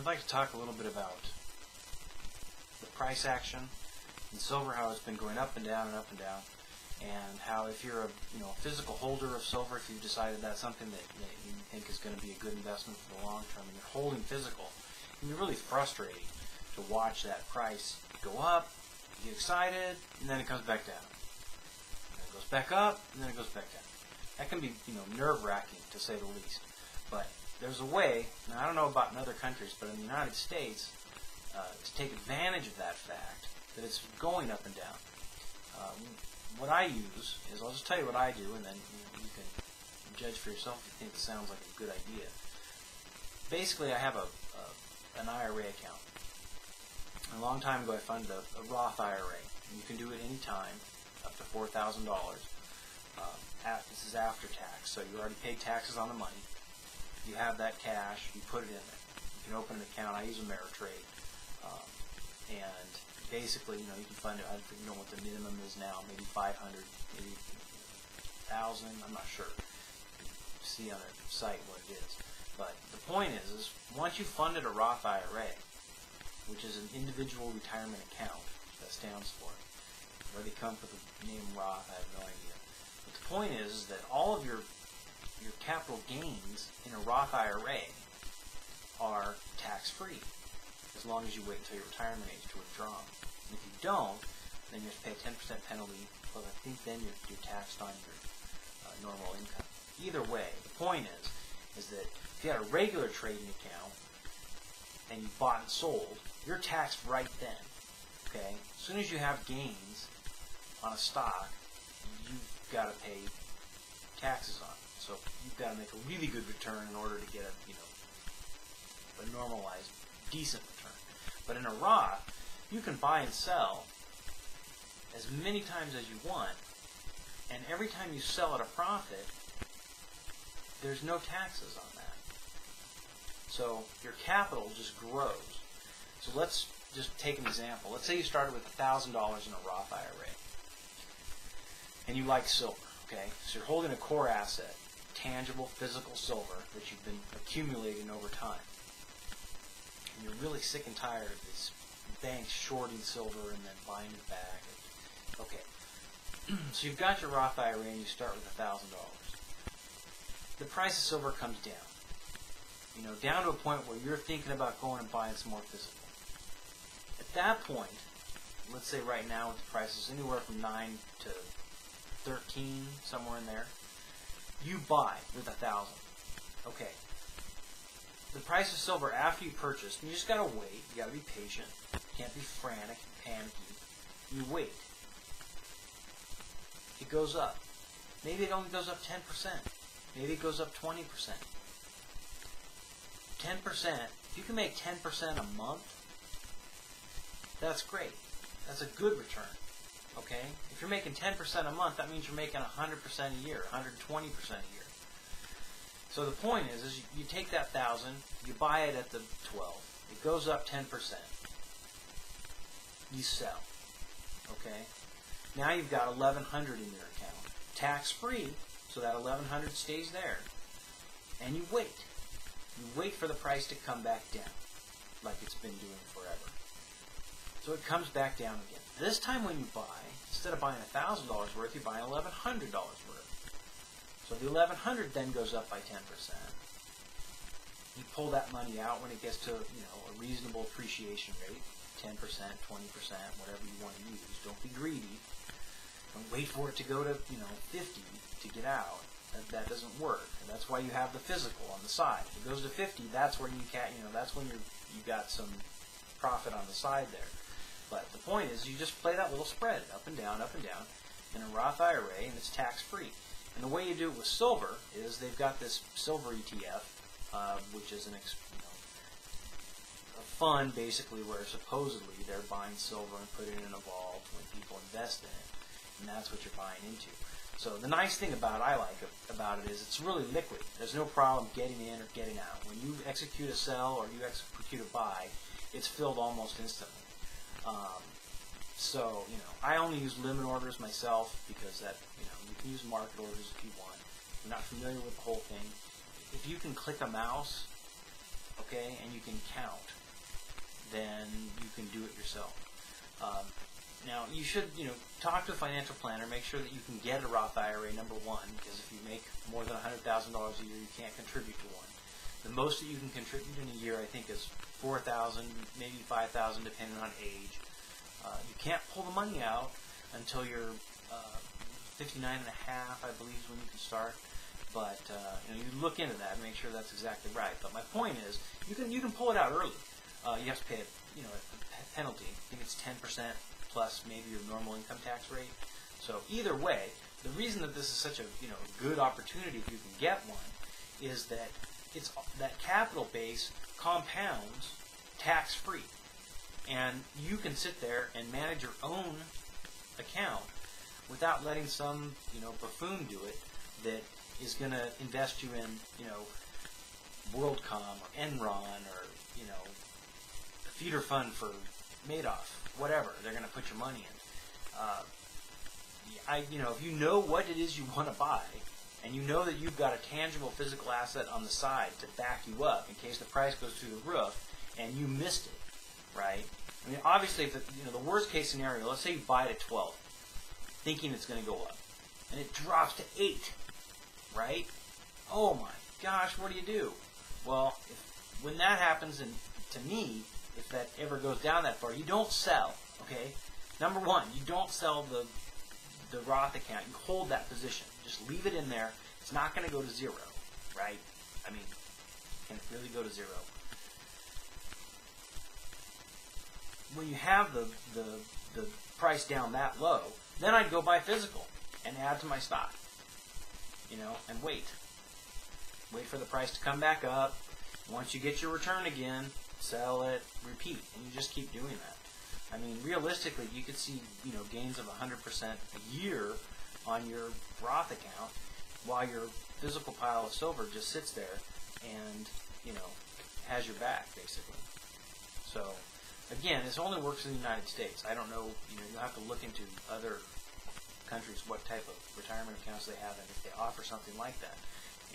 I'd like to talk a little bit about the price action in silver, how it's been going up and down and up and down, and how if you're a physical holder of silver, if you've decided that's something that you think is going to be a good investment for the long term, and you're holding physical, it can be really frustrating to watch that price go up, you get excited, and then it comes back down. And it goes back up, and then it goes back down. That can be nerve-wracking, to say the least. But there's a way, and I don't know about in other countries, but in the United States, to take advantage of that fact, that it's going up and down. What I use is, I'll just tell you what I do, and then you can judge for yourself if you think it sounds like a good idea. Basically, I have an IRA account. A long time ago, I funded a Roth IRA, and you can do it any time, up to $4,000. This is after tax, so you already paid taxes on the money. You have that cash, you put it in there. You can open an account. I use Ameritrade, and basically, you can fund it. I don't know what the minimum is now, maybe 500, maybe 1,000. I'm not sure. You see on their site what it is. But the point is once you funded a Roth IRA, which is an individual retirement account, that stands for it. Where they come with the name Roth, I have no idea. But the point is that all of your capital gains in a Roth IRA are tax-free, as long as you wait until your retirement age to withdraw them. And if you don't, then you have to pay a 10% penalty, but I think then you're taxed on your normal income. Either way, the point is that if you had a regular trading account and you bought and sold, you're taxed right then. Okay? As soon as you have gains on a stock, you've got to pay taxes on it. So you've got to make a really good return in order to get a normalized, decent return. But in a Roth, you can buy and sell as many times as you want, and every time you sell at a profit, there's no taxes on that. So your capital just grows. So let's just take an example. Let's say you started with $1,000 in a Roth IRA, and you like silver. Okay, so you're holding a core asset, tangible, physical silver that you've been accumulating over time. And you're really sick and tired of these banks shorting silver and then buying it back. Okay, so you've got your Roth IRA and you start with $1,000. The price of silver comes down. Down to a point where you're thinking about going and buying some more physical. At that point, let's say right now with the prices anywhere from 9 to 13, somewhere in there, you buy with $1,000. Okay. The price of silver after you purchase, you just gotta wait. You gotta be patient. You can't be frantic and panicky. You wait. It goes up. Maybe it only goes up 10%. Maybe it goes up 20%. 10%. If you can make 10% a month, that's great. That's a good return. Okay? If you're making 10% a month, that means you're making 100% a year, 120% a year. So the point is you take that 1,000, you buy it at the 12. It goes up 10%. You sell. Okay? Now you've got 1,100 in your account. Tax-free, so that 1,100 stays there. And you wait. You wait for the price to come back down, like it's been doing forever. So it comes back down again. This time when you buy, instead of buying $1,000 worth, you buy $1,100 worth. So the $1,100 then goes up by 10%. You pull that money out when it gets to a reasonable appreciation rate, 10%, 20%, whatever you want to use. Don't be greedy. Don't wait for it to go to 50 to get out. That doesn't work. And that's why you have the physical on the side. If it goes to 50, that's where that's when you got some profit on the side there. But the point is, you just play that little spread up and down in a Roth IRA, and it's tax-free. And the way you do it with silver is they've got this silver ETF, which is a fund basically where supposedly they're buying silver and putting it in a vault when people invest in it, and that's what you're buying into. So the nice thing about it is it's really liquid. There's no problem getting in or getting out. When you execute a sell or you execute a buy, it's filled almost instantly. So I only use limit orders myself because that you can use market orders if you want. If you're not familiar with the whole thing, if you can click a mouse okay, and you can count, then you can do it yourself. Now, you should, talk to a financial planner, make sure that you can get a Roth IRA, number one, because if you make more than $100,000 a year, you can't contribute to one. The most that you can contribute in a year, I think, is $4,000, maybe $5,000, depending on age. You can't pull the money out until you're 59 and a half, I believe, is when you can start. But you look into that and make sure that's exactly right. But my point is, you can pull it out early. You have to pay a penalty. I think it's 10% plus maybe your normal income tax rate. So either way, the reason that this is such a good opportunity if you can get one is that that capital base compounds tax-free, and you can sit there and manage your own account without letting some buffoon do it that is going to invest you in WorldCom or Enron or a feeder fund for Madoff, whatever they're going to put your money in. If you know what it is you want to buy, and you know that you've got a tangible physical asset on the side to back you up in case the price goes through the roof, and you missed it, right? I mean, obviously, if the worst case scenario, let's say you buy it at 12, thinking it's going to go up, and it drops to 8, right? Oh my gosh, what do? Well, when that happens, and to me, if that ever goes down that far, you don't sell, okay? Number one, you don't sell the Roth account. You hold that position. Just leave it in there. It's not going to go to zero, right? I mean, can it really go to zero? When you have the price down that low, then I'd go buy physical and add to my stock, and wait. Wait for the price to come back up. Once you get your return again, sell it, repeat, and you just keep doing that. I mean, realistically, you could see, gains of 100% a year on your Roth account while your physical pile of silver just sits there and, has your back, basically. So, again, this only works in the United States. I don't know, you'll have to look into other countries, what type of retirement accounts they have, and if they offer something like that.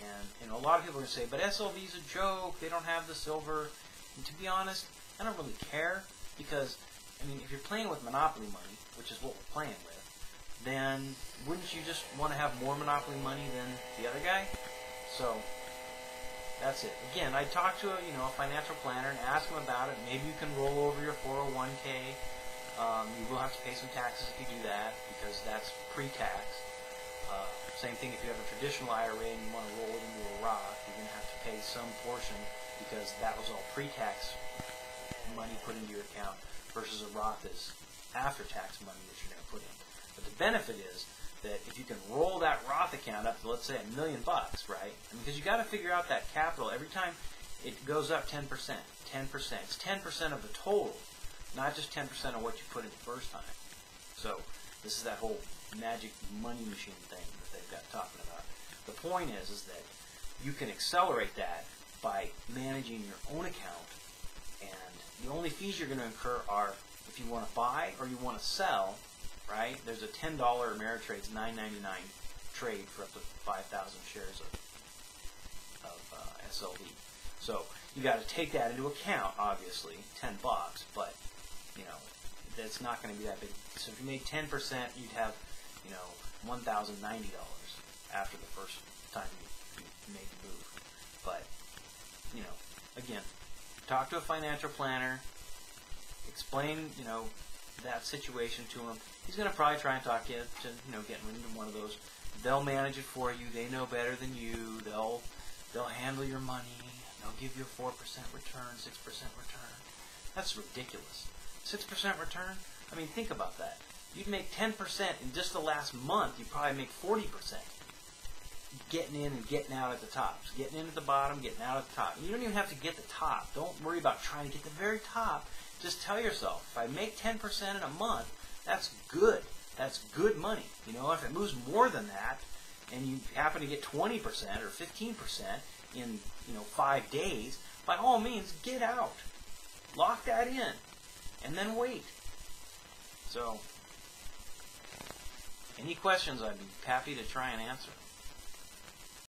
And, a lot of people are going to say, but SLV's a joke, they don't have the silver. And to be honest, I don't really care, because if you're playing with monopoly money, which is what we're playing with, then wouldn't you just want to have more monopoly money than the other guy? So that's it. Again, I talk to a financial planner and ask them about it. Maybe you can roll over your 401k. You will have to pay some taxes if you do that, because that's pre-tax. Same thing if you have a traditional IRA and you want to roll it into a Roth, you're going to have to pay some portion because that was all pre-tax money put into your account, versus a Roth is after-tax money that you're going to put in. But the benefit is that if you can roll that Roth account up to, let's say, $1 million, right? Because you got to figure out that capital every time it goes up 10%. 10%. It's 10% of the total, not just 10% of what you put in the first time. So this is that whole magic money machine thing that they've got talking about. The point is that you can accelerate that by managing your own account, and the only fees you're going to incur are if you want to buy or you want to sell, right? There's a $10 Ameritrade's $9.99 trade for up to 5,000 shares of SLV. So you got to take that into account, obviously, $10, but that's not going to be that big. So if you made 10%, you'd have $1,090 after the first time you made the move. But again, talk to a financial planner, explain that situation to him. He's going to probably try and talk you to getting into one of those. They'll manage it for you. They know better than you. They'll handle your money. They'll give you a 4% return, 6% return. That's ridiculous. 6% return? I mean, think about that. You'd make 10% in just the last month. You'd probably make 40%. Getting in and getting out at the tops. Getting in at the bottom, getting out at the top. You don't even have to get the top. Don't worry about trying to get the very top. Just tell yourself, if I make 10% in a month, that's good. That's good money. If it moves more than that, and you happen to get 20% or 15% in 5 days, by all means, get out. Lock that in, and then wait. So, any questions, I'd be happy to try and answer.